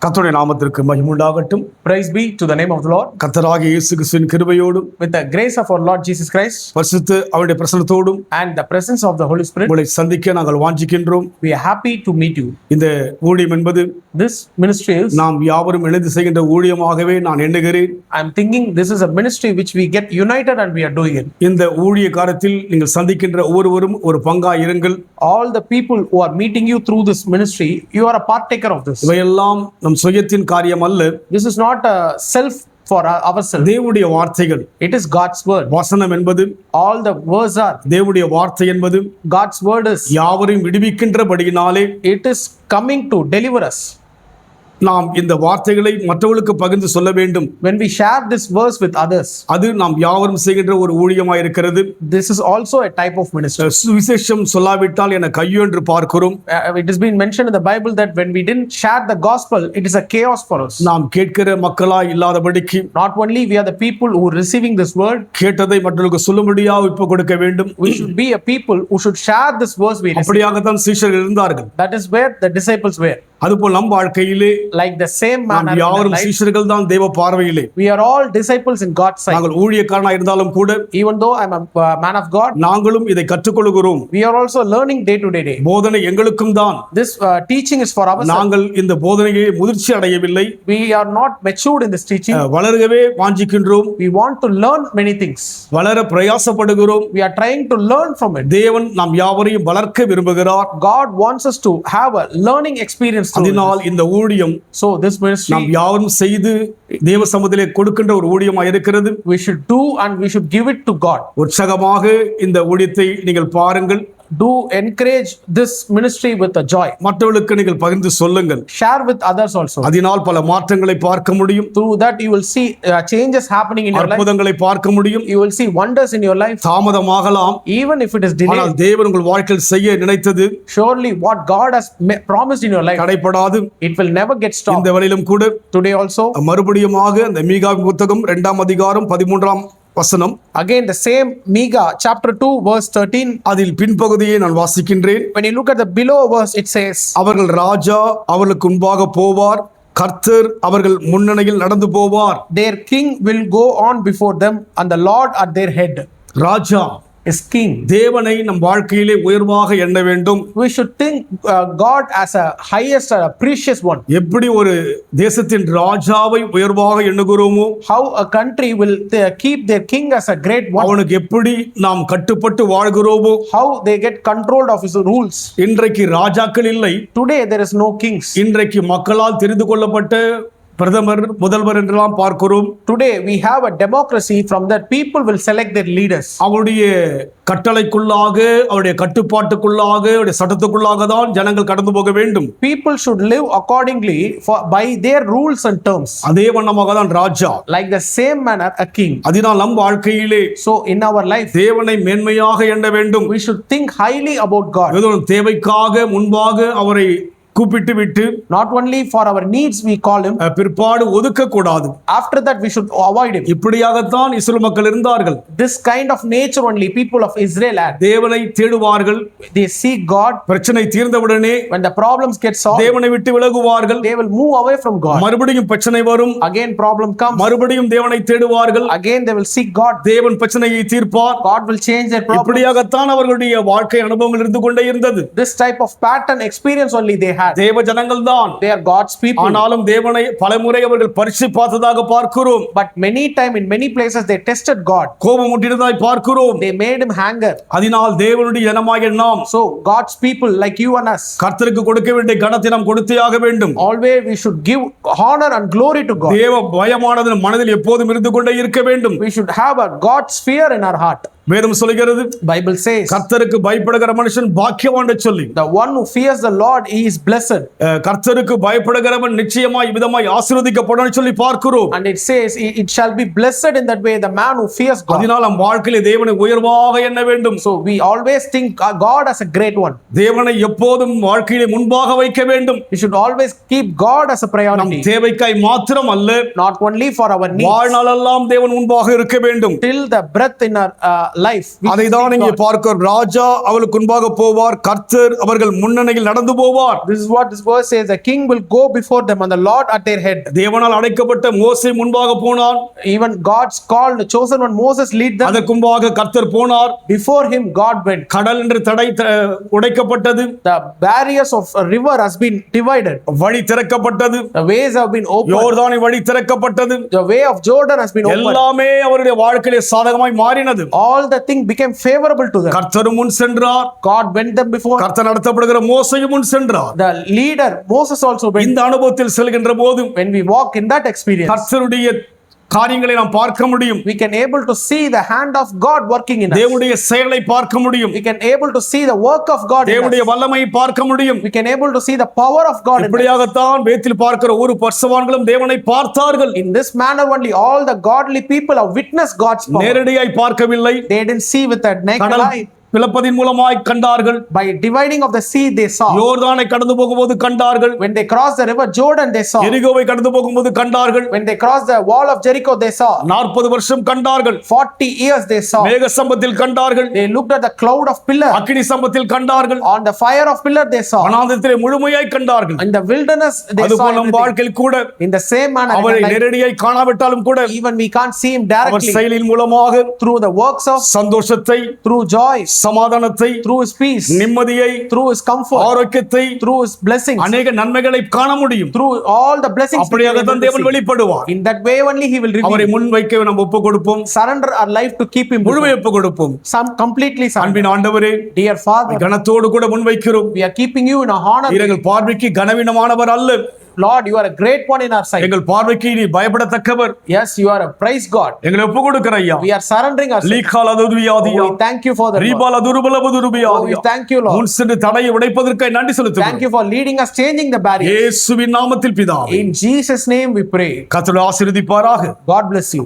கர்த்தருடைய நாமத்திற்கு மகிமை உண்டாகட்டும். Praise be to the name of the Lord. கர்த்தராகிய இயேசு கிறிஸ்துவின் கிருபையோடும் With the grace of our Lord Jesus Christ பரிசுத்த அவருடைய பிரசன்னத்தோடும் and the presence of the Holy Spirit, உங்களை சந்திக்க நாங்கள் வாஞ்சிக்கின்றோம். we are happy to meet you. இந்த ஊழியம் என்பது This ministry is, நாம் யாவரும் இணைந்து செய்கின்ற ஊழியமாகவே நான் எண்ணுகிறேன். I am thinking this is a ministry which we get united and we are doing it. இந்த ஊழிய காலத்தில் நீங்கள் சந்திக்கின்ற ஒவ்வொருவரும் ஒரு பங்காய் இருங்கள். All the people who are meeting you through this ministry, you are a partaker of this. இவையெல்லாம் நம் சுயத்தின் காரியம் அல்ல. This is not a self for ourselves. தேவனுடைய வார்த்தைகள். It is God's word. வசனம் என்பது, All the words are, தேவனுடைய வார்த்தை என்பது God's word is, யாவரையும் விடுவிக்கின்றபடியினாலே it is coming to deliver us. நாம் இந்த வார்த்தைகளை மற்றவர்களுக்கு பகிர்ந்து சொல்ல வேண்டும். When we share this verse with others, அது நாம் யாவரும் செய்கின்ற ஒரு ஊழியமாய் இருக்கிறது. this is also a type of ministry. சுவிசேஷம் சொல்லாவிட்டால் என கையோ என்று பார்க்கிறோம். It has been mentioned in the Bible that when we didn't share the gospel, it is a chaos for us. நாம் கேட்கிற மக்களாய் இல்லாதபடிக்கு Not only we are the people who are receiving this word, கேட்டதை மற்றவர்களுக்கு சொல்லும்படியாக ஒப்பு கொடுக்க வேண்டும். we should be a people who should share this verse we receive. அப்படியாகத்தான் சீஷர்கள் இருந்தார்கள். That is where the disciples were. அதுபோல் நம் வாழ்க்கையிலே Like the same manner நாம் in our யாவரும் life, சீஷர்கள் தான் தேவ பார்வையிலே. we are all disciples in God's sight. நாங்கள் ஊழியக்காரனாய் இருந்தாலும் கூட Even though I'm a man of God, நாங்களும் இதை கற்றுக்கொள்கிறோம். we are also learning day to day. போதனை எங்களுக்கும் தான். This teaching is for ourselves. நாங்கள் இந்த போதனையை முதிர்ச்சி அடையவில்லை. We are not matured in this teaching. வளரவே வாஞ்சிக்கின்றோம். We want to learn many things. வளர பிரயாசப்படுகிறோம். We are trying to learn from it. தேவன் நாம் யாவரையும் வளர்க்க விரும்புகிறார். God wants us to have a learning experience through அதனால் இந்த ஊழியம் So this ministry நாம் யாவரும் செய்து தேவ சமூகத்திலே கொடுக்கின்ற ஒரு ஊழியமாக இருக்கிறது. we should do and we should give it to God. உற்சாகமாக இந்த ஊழியத்தை நீங்கள் பாருங்கள். Do encourage this ministry with a joy. மற்றவர்களுக்கு நீங்கள் பகிர்ந்து சொல்லுங்கள். Share with others also. அதனால் பல மாற்றங்களை பார்க்க முடியும். Through that you will see changes happening in your life. அற்புதங்களை பார்க்க முடியும். You will see wonders in your life. தாமதமாகலாம். Even if it is ஆனால் delayed, தேவன் உங்கள் வாழ்க்கையில் செய்ய நினைத்தது surely what God has promised in your life, தடைபடாது. it will never get stopped. இந்த வேளையிலும் கூட Today also, மறுபடியுமாக அந்த மீகாவின் புத்தகம் 2ஆம் அதிகாரம் 13ஆம் வசனம், again the same Micah chapter 2 verse 13. அதில் பின்பகுதியை நான் வாசிக்கின்றேன். When you look at the below verse, it says, அவர்கள் ராஜா அவர்களுக்கு முன்பாக போவார், கர்த்தர் அவர்கள் முன்னணியில் நடந்து போவார். their king will go on before them and the Lord at their head. Raja Is king. தேவனை நம் வாழ்க்கையிலே உயர்வாக எண்ண வேண்டும். We should think God as a highest, a precious one. எப்படி ஒரு தேசத்தின் ராஜாவை உயர்வாக எண்ணுகிறோமோ, How a country will keep their king as a great one. அவனுக்கு எப்படி நாம் கட்டுப்பட்டு வாழ்கிறோமோ, How they get controlled of his rules. இன்றைக்கு ராஜாக்கள் இல்லை. Today there is no kings. இன்றைக்கு மக்களால் தெரிந்து கொள்ளப்பட்ட பிரதமர் முதல்வர் என்றெல்லாம் பார்க்கிறோம். Today we have a democracy from that people will select their leaders. அவருடைய கட்டளைக்குள்ளாக, அவருடைய கட்டுப்பாட்டுக்குள்ளாக, அவருடைய சட்டத்துக்குள்ளாக தான் ஜனங்கள் கடந்து போக வேண்டும். People should live accordingly by their rules and terms. அதே வண்ணமாக தான் ராஜா. Like the same manner a king. அதனால் நம் வாழ்க்கையிலே So in our life தேவனை மேன்மையாக எண்ண வேண்டும். we should think highly about God. ஏதோ தேவைக்காக முன்பாக அவரை கூப்பிட்டு விட்டு Not only for our needs we call him, பிற்பாடு ஒதுக்க கூடாது. after that we should avoid him. இப்படியாகத்தான் இஸ்ரவேல் மக்கள் இருந்தார்கள். This kind of nature only people of Israel had. தேவனை தேடுவார்கள். They seek God. பிரச்சனை தீர்ந்தவுடனே When the problems get solved, தேவனை விட்டு விலகுவார்கள். they will move away from God. மறுபடியும் பிரச்சனை வரும். Again problem comes. மறுபடியும் தேவனை தேடுவார்கள். Again they will seek God. தேவன் பிரச்சனையை தீர்ப்பார். God will change their problems. இப்படியாகத்தான் அவர்களுடைய வாழ்க்கை அனுபவங்கள் இருந்து கொண்டே இருந்தது. This type of pattern experience only they had. தேவ ஜனங்கள் தான். They are God's people. ஆனாலும் தேவனை பலமுறை அவர்கள் பரீட்சை பார்த்ததாக பார்க்கிறோம். But many time in many places they tested God. கோபம் முட்டினதாய் பார்க்கிறோம். They made him anger. அதனால் தேவனுடைய ஜனமாகிய நாம், So God's people like you and us, கர்த்தருக்கு கொடுக்க வேண்டிய கனத்தை நாம் கொடுத்தே ஆக வேண்டும். always we should give honor and glory to God. தேவ பயமானது மனதில் எப்போதும் இருந்து கொண்டே இருக்க வேண்டும். We should have a God's fear in our heart. வேதம் சொல்கிறது, Bible says, கர்த்தருக்கு பயப்படுகிற மனுஷன் பாக்கியவான் என்று சொல்லி, the one who fears the Lord he is blessed. கர்த்தருக்கு பயப்படுகிறவன் நிச்சயமாய் விதமாய் ஆசீர்வதிக்கப்படும் சொல்லி பார்க்கிறோம். And it says it shall be blessed in that way the man who fears God. அதனால் நம் வாழ்க்கையிலே தேவனை உயர்வாக எண்ண வேண்டும். So we always think God as a great one. தேவனை எப்போதும் வாழ்க்கையிலே முன்பாக வைக்க வேண்டும். We should always keep God as a நம் priority. தேவைக்காய் மாத்திரம் அல்ல, Not only for our needs. வாழ்நாளெல்லாம் தேவன் முன்பாக இருக்க வேண்டும். Till the breath in our life. அதை தான் இங்கே பார்க்கிறோம். ராஜா அவளுக்கு முன்பாக போவார், கர்த்தர் அவர்கள் முன்னணியில் நடந்து போவார். This is what this verse says. The king will go before them and the Lord at their head. தேவனால் அழைக்கப்பட்ட மோசே முன்பாக போனார். Even God's called chosen one Moses lead them. அதற்கு முன்பாக கர்த்தர் போனார். Before him God went. கடல் என்று தடை உடைக்கப்பட்டது. The barriers of a river has been divided. வழி திறக்கப்பட்டது. The ways have been opened. யோர்தானின் வழி திறக்கப்பட்டது. The way of Jordan has been opened. எல்லாமே அவருடைய வாழ்க்கையிலே சாதகமாய் மாறினது. All the thing became favorable to them. கர்த்தர் முன் சென்றார். God went them before. கர்த்தர் நடத்தப்படுகிற மோசேயும் முன் சென்றார். The leader Moses also went. இந்த அனுபவத்தில் செல்கின்ற போது When we walk in that experience, கர்த்தருடைய காரியங்களை நாம் பார்க்க முடியும். we can able to see the hand of God working in us. தேவனுடைய செயலை பார்க்க முடியும். We can able to see the work of God in us. தேவனுடைய வல்லமையை பார்க்க முடியும். We can able to see the power of God in us. இப்படியாகத்தான் வேத்தில் பார்க்கிற ஒரு பரிசுத்தவான்களும் தேவனை பார்த்தார்கள். In this manner only all the godly people have witnessed God's power. நேரடியாய் பார்க்கவில்லை. They didn't see with the naked கடல் eye. பிளப்பதின் மூலமாய் கண்டார்கள். By dividing of the sea they saw. யோர்தானை கடந்து போகும்போது கண்டார்கள். When they crossed the river Jordan they saw. எரிகோவை கடந்து போகும்போது கண்டார்கள். When they crossed the wall of Jericho they saw. 40 வருஷம் கண்டார்கள். 40 years they saw. மேக சம்பத்தில் கண்டார்கள். They looked at the cloud of pillar. அக்கினி சம்பத்தில் கண்டார்கள். On the fire of pillar they saw. வனாந்தரத்திலே முழுமையாய் கண்டார்கள். In the wilderness they saw அதுபோல நம் everything. வாழ்க்கையில் கூட In the same manner in அவரை our life, நேரடியாய் காணாவிட்டாலும் கூட even we can't see him our directly, செயலின் மூலமாக through the works of, சந்தோஷத்தை, through joy, சமாதானத்தை, through his peace, நிம்மதியை, through his comfort, ஆரோக்கியத்தை, through his blessings, அநேக நன்மைகளை காண முடியும். through all the blessings we அப்படியாக are able தான் to தேவன் see. வெளிப்படுவார். In that way only he will அவரை reveal. முன் வைக்க நாம் ஒப்பு கொடுப்போம். Surrender our life to keep him முழுமை before. ஒப்பு கொடுப்போம். Some completely surrender. அன்பின் ஆண்டவரே, Dear Father, கனத்தோடு கூட முன் வைக்கிறோம். we are keeping you in a honor. எங்கள் பார்வைக்கு கனவீனமானவர் அல்ல. Lord, you are a great one in our sight. எங்கள் பார்வைக்கு நீ பயப்படத்தக்கவர். Yes, you are a praise God. எங்களை ஒப்பு கொடுக்கிற ஐயா. We are surrendering ourselves. லீகால துர்வியாதியா. We thank you for the Lord. ரீபால துருபலப துருபியாதியா. We thank you, Lord. முன் சென்று தடையை உடைப்பதற்காக நன்றி செலுத்துகிறோம். Thank you for leading us, changing the barriers. இயேசுவின் நாமத்தில் பிதாவே. In Jesus' name we pray. கர்த்தர் ஆசீர்வதிப்பாராக. God bless you.